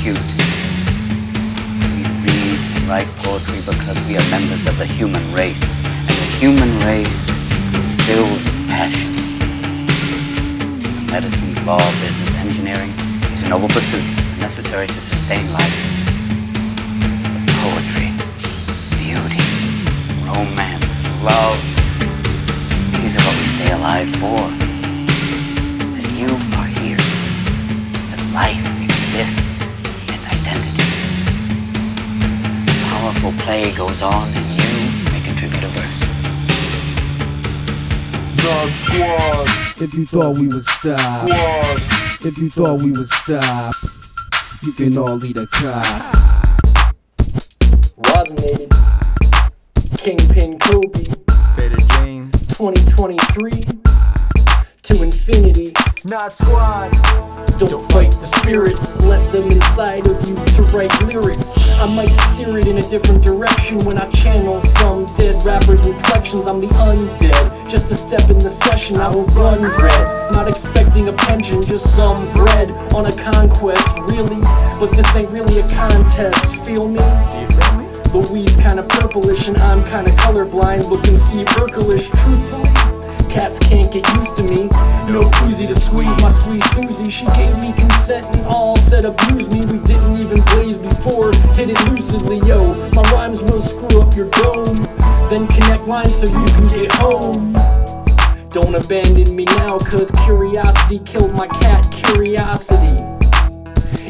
cute. We read and write poetry because we are members of the human race. And the human race is filled with passion. Medicine, law, business, engineering, these are noble pursuits necessary to sustain life. But poetry, beauty, romance, love, these are what we stay alive for. That you are here. That life exists in identity. Powerful play goes on and you may contribute a verse. Nod Sqwad. If you thought we would stop, Sqwad. if you thought we would stop, you can all eat a cop. Wazinated, Kingpin, Cobe, Faded James. 2023, to infinity. Nod Sqwad. Don't fight the spirits, let them inside of you to write lyrics. I might steer it in a different direction when I channel some dead rapper's inflections. I'm the undead, just a step in the session. I will run reds, not expecting a pension, just some bread on a conquest, really. But this ain't really a contest, feel me? The weed's kinda purplish and I'm kinda colorblind, looking Steve Urkelish, truthfully. Cats can't get used to me. No koozie to squeeze my squeeze Susie. She gave me consent and all said abuse me. We didn't even blaze before, hit it lucidly, yo. My rhymes will screw up your dome. Then connect lines so you can get home. Don't abandon me now, cause curiosity killed my cat, Curiosity.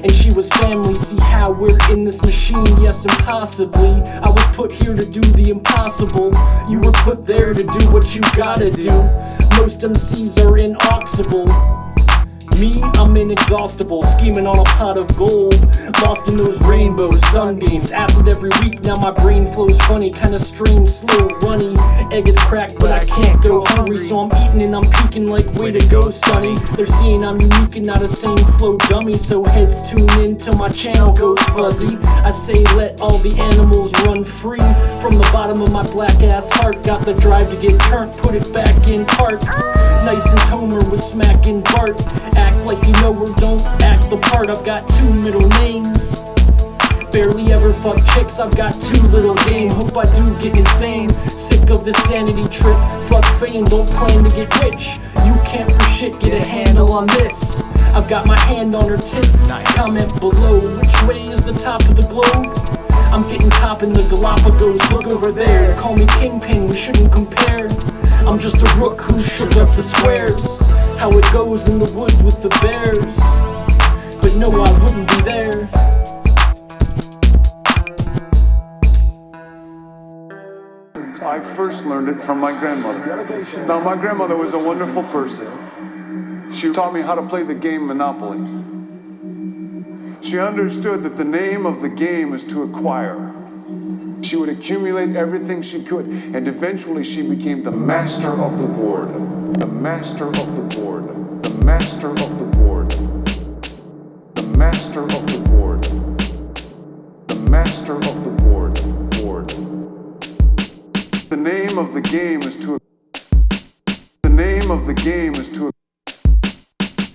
And she was family, see how we're in this machine, yes, impossibly. I was put here to do the impossible. You were put there to do what you gotta do. Most MCs are inauxible. Me, I'm inexhaustible, scheming on a pot of gold. Lost in those rainbows, sunbeams, acid every week. Now my brain flows funny, kinda strange, slow, runny. Egg is cracked, but I can't go hungry, so I'm eating and I'm peeking like way to go, sonny. They're seeing I'm unique and not a same flow dummy, so heads tune in till my channel goes fuzzy. I say let all the animals run free. From the bottom of my black ass heart, got the drive to get turned, put it back in park. Nice and Homer was smacking Bart. Act like you know or don't act the part. I've got 2 middle names. Barely ever fuck chicks, I've got too little game. Hope I do get insane. Sick of this sanity trip. Fuck fame, don't plan to get rich. You can't for shit get a handle on this. I've got my hand on her tits. Nice. Comment below, which way is the top of the globe? I'm getting top in the Galapagos, look over there. Call me Kingpin, we shouldn't compare. I'm just a rook who shook up the squares. How it goes in the woods with the bears. But no, I wouldn't be there. I first learned it from my grandmother. Now, my grandmother was a wonderful person. She taught me how to play the game Monopoly. She understood that the name of the game is to acquire. She would accumulate everything she could, and eventually she became the master of the board. The master of the board. The master of the board. The master of the board. The master of the board. Board. The name of the game is to. The name of the game is to.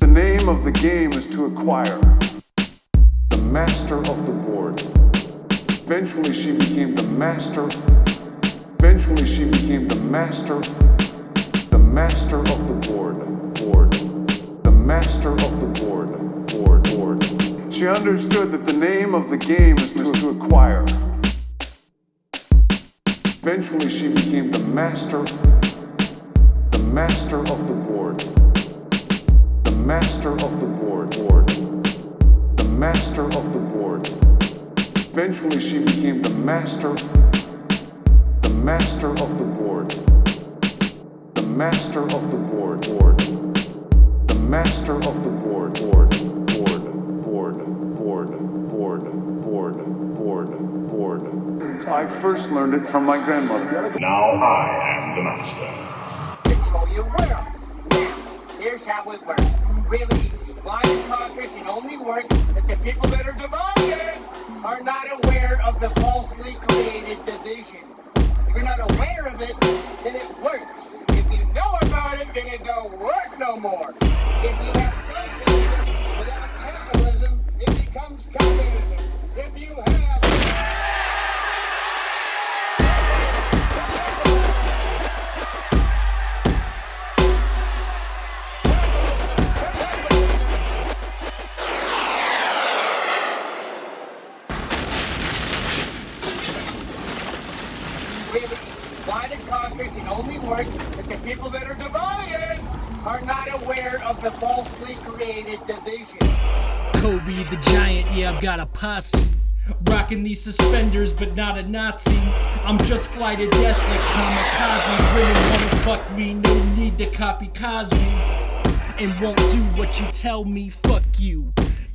The name of the game is to acquire. The master of the board. Eventually she became the master. Eventually she became the master. The master of the board. Board. The master of the board. Board. Board. She understood that the name of the game is to acquire. Eventually she became the master. The master of the board. The master of the board. Board. The master of the board. Eventually she became the master. The master of the board. The master of the board. Board. The master of the board. Board. Board. Board. Board. Board. Board. Board. Board. I first learned it from my grandmother. Now I am the master. So you will. Now, here's how it works. Really easy. Blind conquer can only work if the people that are divided are not aware of the falsely created division. If you're not aware of it, then it works. If you know about it, then it don't work no more. If you have socialism without capitalism, it becomes communism. Divide and conquer can only work if the people that are divided are not aware of the falsely created division. Kobe the giant, yeah, I've got a posse. Rocking these suspenders, but not a Nazi. I'm just fly to death like kamikaze. Women wanna fuck me, no need to copy Cosby. And won't do what you tell me, fuck you.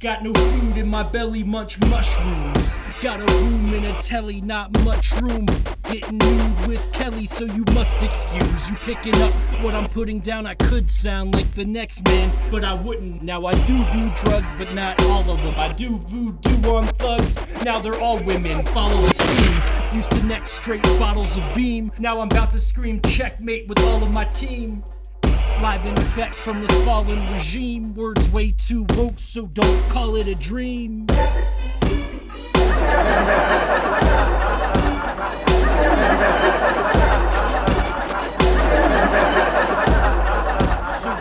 Got no food in my belly, munch mushrooms. Got a room in a telly, not much room. Getting nude with Kelly, so you must excuse. You picking up what I'm putting down, I could sound like the next man, but I wouldn't. Now I do drugs, but not all of them. I do voodoo on thugs, now they're all women. Follow the scheme, used to neck straight bottles of beam. Now I'm about to scream checkmate with all of my team. Live in effect from this fallen regime. Words way too woke, so don't call it a dream. So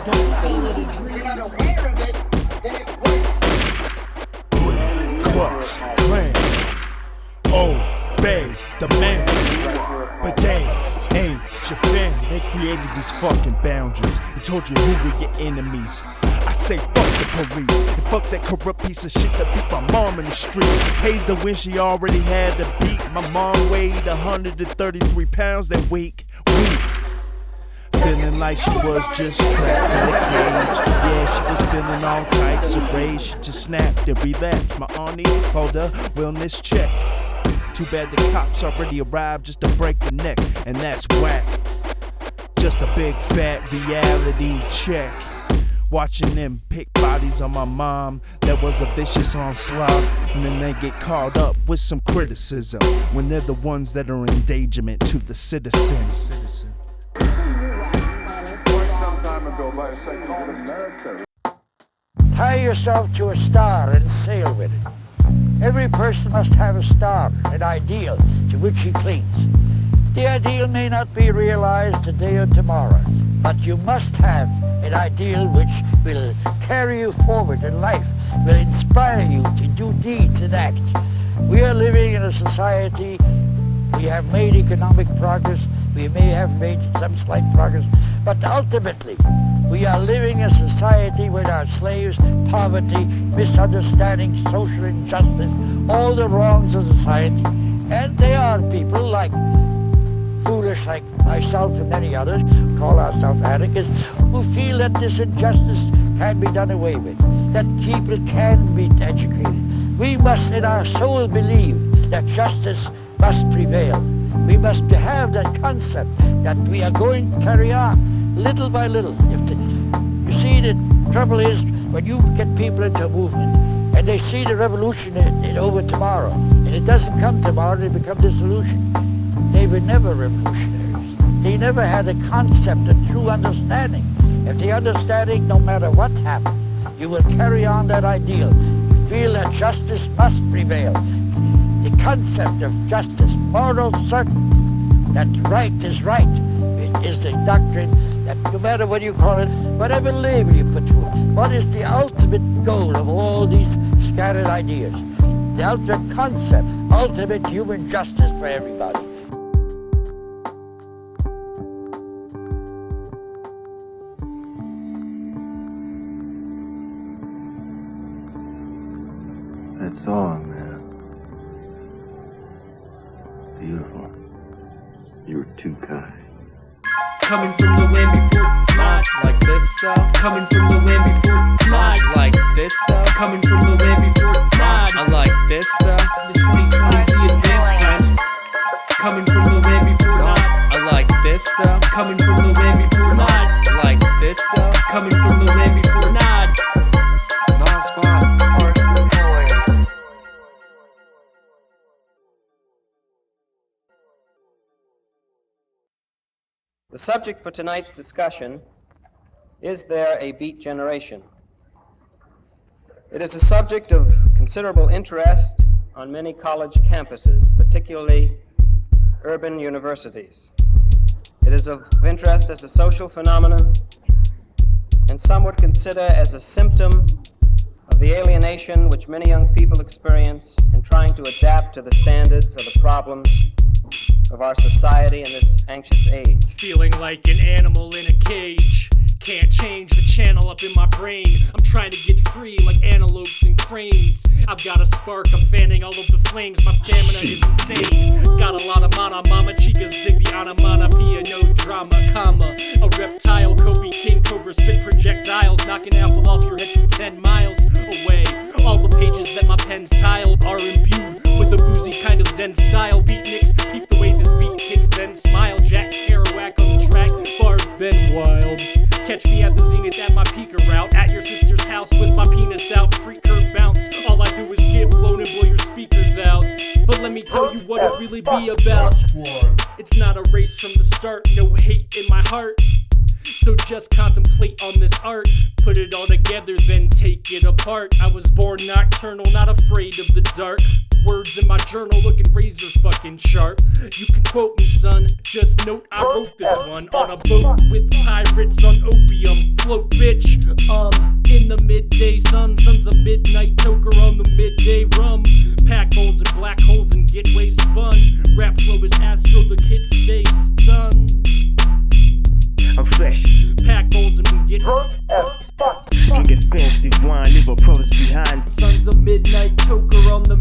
don't call it a dream. You're not aware of it, then it works. Klux Klan, obey the man, but they ain't your fan. They created these fucking boundaries. They told you who were your enemies. I say fuck the police and fuck that corrupt piece of shit that beat my mom in the street. Tased her when she already had a beat. My mom weighed 133 pounds that week. Feeling like she was just trapped in a cage. Yeah, she was feeling all types of rage. She just snapped and relapsed. My auntie called her wellness check. Too bad the cops already arrived just to break the neck, and that's whack. Just a big fat reality check. Watching them pick bodies on my mom, that was a vicious onslaught. And then they get caught up with some criticism when they're the ones that are endangerment to the citizens. Tie yourself to a star and sail with it. Every person must have a star, an ideal to which he clings. The ideal may not be realized today or tomorrow, but you must have an ideal which will carry you forward in life, will inspire you to do deeds and acts. We are living in a society, we have made economic progress, we may have made some slight progress, but ultimately we are living in a society with our slaves, poverty, misunderstanding, social injustice, all the wrongs of society. And there are people like foolish like myself and many others, who call ourselves anarchists, who feel that this injustice can be done away with, that people can be educated. We must in our soul believe that justice must prevail. We must have that concept that we are going to carry on little by little. You see, the trouble is when you get people into a movement and they see the revolution over tomorrow, and it doesn't come tomorrow, they become disillusioned. They were never revolutionaries. They never had a concept of true understanding. If the understanding, no matter what happens, you will carry on that ideal. You feel that justice must prevail. The concept of justice, moral certainty, that right is right, it is the doctrine that no matter what you call it, whatever label you put to it, what is the ultimate goal of all these scattered ideas? The ultimate concept, ultimate human justice for everybody. That song, man. It's beautiful. You were too kind. Coming from the land before Nod, like this though. Coming from the land before Nod, like this though. Coming from the land before Nod, I like this though. The 2020s, the advanced times. Coming from the land before Nod, I like this though. Coming from the land before Nod, I like this though. Coming from the land before Nod. Nod Squad. The subject for tonight's discussion is there a beat generation? It is a subject of considerable interest on many college campuses, particularly urban universities. It is of interest as a social phenomenon, and some would consider as a symptom of the alienation which many young people experience in trying to adapt to the standards of the problems of our society in this anxious age. Feeling like an animal in a cage. Can't change the channel up in my brain. I'm trying to get free like antelopes and cranes. I've got a spark, I'm fanning all of the flames. My stamina is insane. Got a lot of mana, mama chicas dig the onomatopoeia, no drama, comma. A reptile, Kobe, king cobra, spit projectiles, knock an apple off your head from 10 miles away. All the pages that my pen's tile are imbued with a boozy kind of zen style. Beatniks, peep the way this beat kicks, then smile. Jack Kerouac on the track, bars been wild. Catch me at the Zenith at my peaker route. At your sister's house with my penis out. Freak curve bounce. All I do is get blown and blow your speakers out. But let me tell you what it really be about. It's not a race from the start. No hate in my heart. So just contemplate on this art. Put it all together, then take it apart. I was born nocturnal, not afraid of the dark. Words in my journal looking razor fucking sharp. You can quote me, son. Just note I wrote this one on a boat with pirates on opium. Float, bitch. In the midday sun. Sons of midnight toker on the midday rum. Pack holes and black holes and get way spun. Rap flow is astro, the kids stay stunned. I'm fresh. Pack bowls and we get drink expensive wine, leave our brothers behind. Sons of midnight toker on the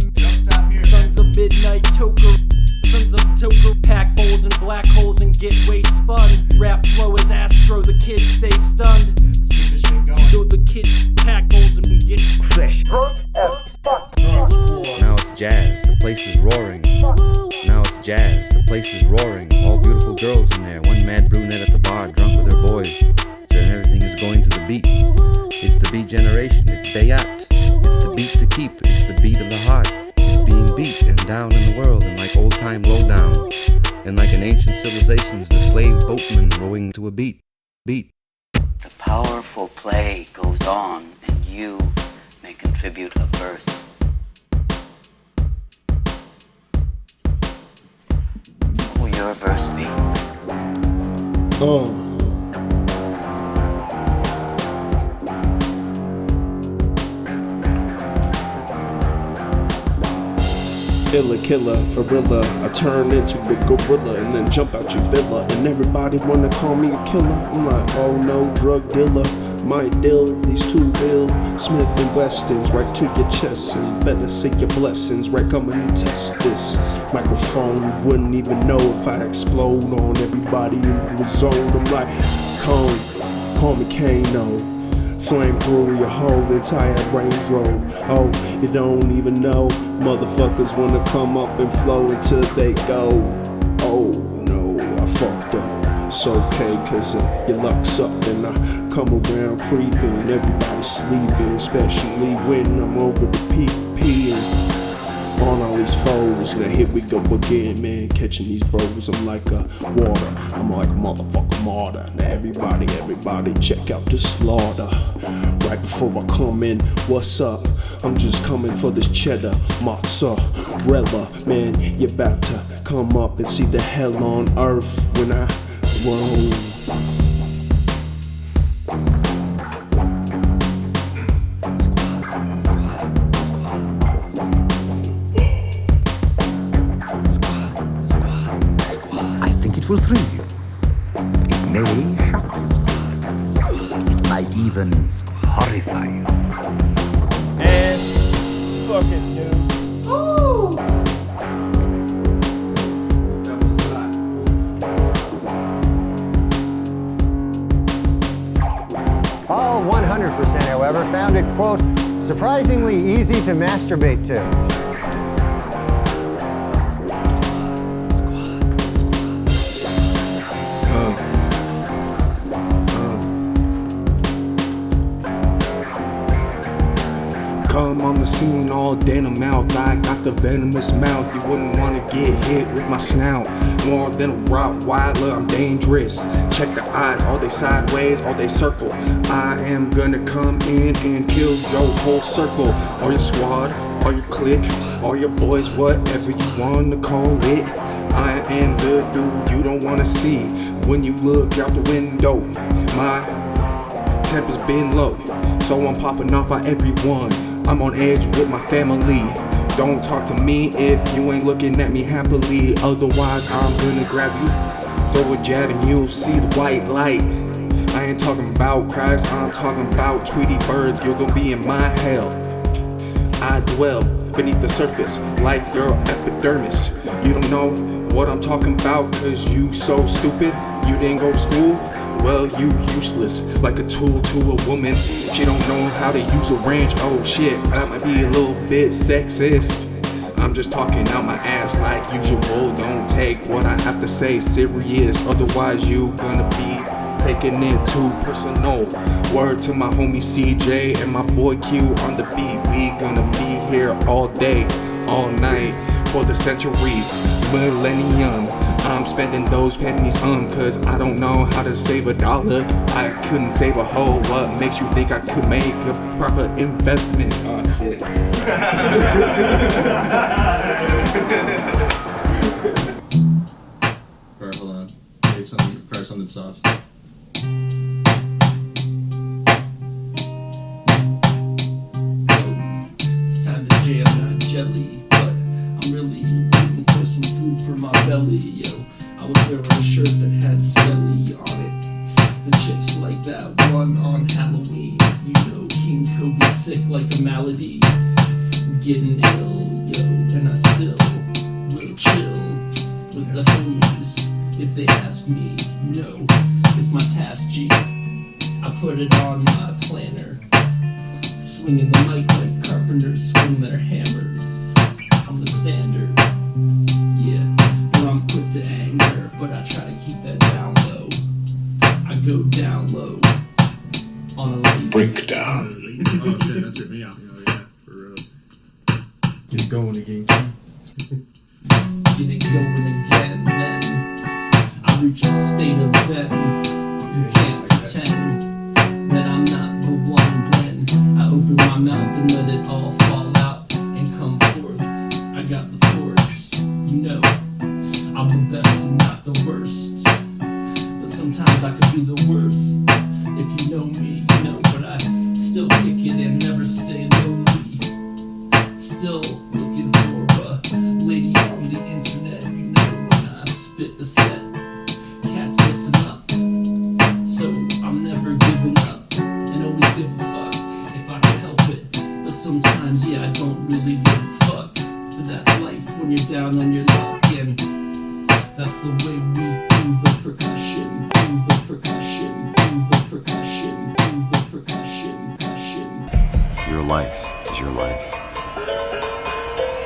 Sons of midnight toker. Sons of toker. Pack bowls and black holes and get way spun. Rap flow is astro, the kids stay stunned. So the kids pack bowls and we get fresh. Now it's jazz, the place is roaring. Now it's jazz, the place is roaring. All beautiful girls in there, one mad brunette at the bar, drunk with her boys. And everything is going to the beat. It's the beat generation, it's Bayat. It's the beat to keep, it's the beat of the heart. It's being beat and down in the world, and like old time lowdown. And like in ancient civilizations, the slave boatman rowing to a beat. Beat. The powerful play goes on, and you may contribute a verse. What will your verse be? Illa killer, gorilla. I turn into the gorilla and then jump out your villa. And everybody wanna call me a killer. I'm like, oh no, drug dealer. Might deal these 2 Bill Smith and Westons right to your chest. And better say your blessings, right? Come and test this microphone. You wouldn't even know if I explode on everybody in the zone. I'm like, call me Kano. Flame through your whole entire range road. Oh, you don't even know. Motherfuckers wanna come up and flow until they go. Oh no, I fucked up. It's okay, cause your luck's up and I come around creeping. Everybody sleeping, especially when I'm over the PP and on all these foes. Now here we go again, man, catching these bros. I'm like a water, I'm like a motherfucking martyr. Now everybody check out the slaughter. Right before I come in, what's up? I'm just coming for this cheddar, mozzarella. Man, you about to come up and see the hell on earth when I roll. Will thrill you. It may shock you. It might even horrify you. And fucking news. All 100%, however, found it, quote, surprisingly easy to masturbate to. Come on the scene all denim mouth. I got the venomous mouth. You wouldn't wanna get hit with my snout. More than a Rottweiler, I'm dangerous. Check the eyes, are they sideways, are they circle? I am gonna come in and kill your whole circle. Or your squad, or your clique, or your boys, whatever you wanna call it. I am the dude you don't wanna see when you look out the window. My temper's been low, so I'm popping off on everyone. I'm on edge with my family. Don't talk to me if you ain't looking at me happily. Otherwise, I'm gonna grab you, throw a jab, and you'll see the white light. I ain't talking about Christ, I'm talking about Tweety birds. You're gonna be in my hell. I dwell beneath the surface like your epidermis. You don't know what I'm talking about cause you so stupid. You didn't go to school? Well, you useless, like a tool to a woman. She don't know how to use a wrench. Oh shit, that might be a little bit sexist. I'm just talking out my ass like usual. Don't take what I have to say serious, otherwise you gonna be taking it too personal. Word to my homie CJ and my boy Q on the beat. We gonna be here all day, all night, for the century, millennium. I'm spending those pennies cause I don't know how to save $1. I couldn't save a whole. What makes you think I could make a proper investment? Oh shit. Alright, hold on. Say something, cry something soft. It's time to jam that jelly, but I'm really waiting for some food for my belly, yo. I was wearing a shirt that had Skelly on it. The chicks like that one on Halloween. You know, King Cobe sick like a malady. Getting ill, yo, and I still will chill with the homies. If they ask me, no, it's my task, G. I put it on my planner. Swinging the mic like carpenters swing their hammers. I'm the standard, yeah, but I'm quick to anger. But I try to keep that down low. I go down low on a late breakdown. Oh shit, that took me out. Oh yeah, for real. Get it going again. Get it going again, then I reach a state of zen. You can't pretend that I'm not the one when I open my mouth and let it all fall out and come forth. I got the force, you know, I'm the best and not the worst. But sometimes I could be the worst. If you know me, you know, but I still kick it and never stay lonely. Still looking for a lady on the internet, you know, when I spit the set. Cats listen up, so I'm never giving up and always give a fuck if I can help it. But sometimes, yeah, I don't really give a fuck. But that's life when you're down on your luck, and that's the way we do the percussion, do the percussion, do the percussion, do the percussion, percussion. Your life is your life.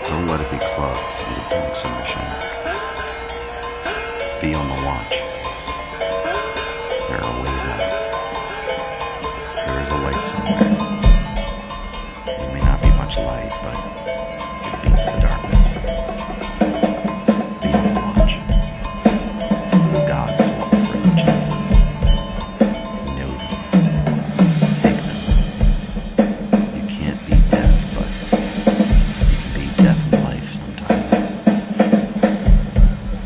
Don't let it be clubbed into doing submission. Be on the watch. There are ways out. There is a light somewhere. It may not be much light, but it beats the darkness. Be on the watch. The gods will offer you chances. Know them. Take them. You can't beat death, but you can beat death in life sometimes.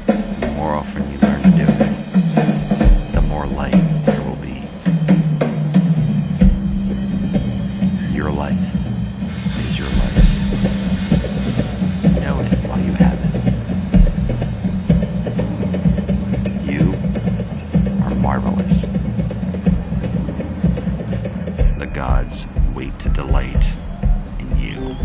And the more often you learn to do it, the more light there will be. Your life is your life. Know it while you have it. You are marvelous. The gods wait to delight in you.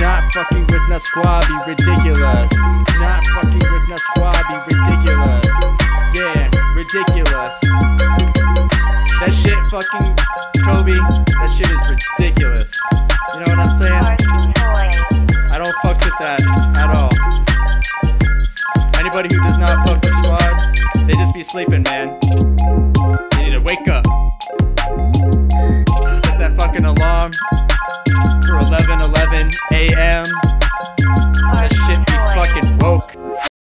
Not fucking with no Sqwad be ridiculous. Not fucking with no Sqwad be ridiculous. Yeah, ridiculous. That shit fucking Kobe, that shit is ridiculous. You know what I'm saying? I don't fucks with that at all. Anybody who does not fuck with Sqwad, they just be sleeping, man. You need to wake up. Set that fucking alarm for 11:11 a.m.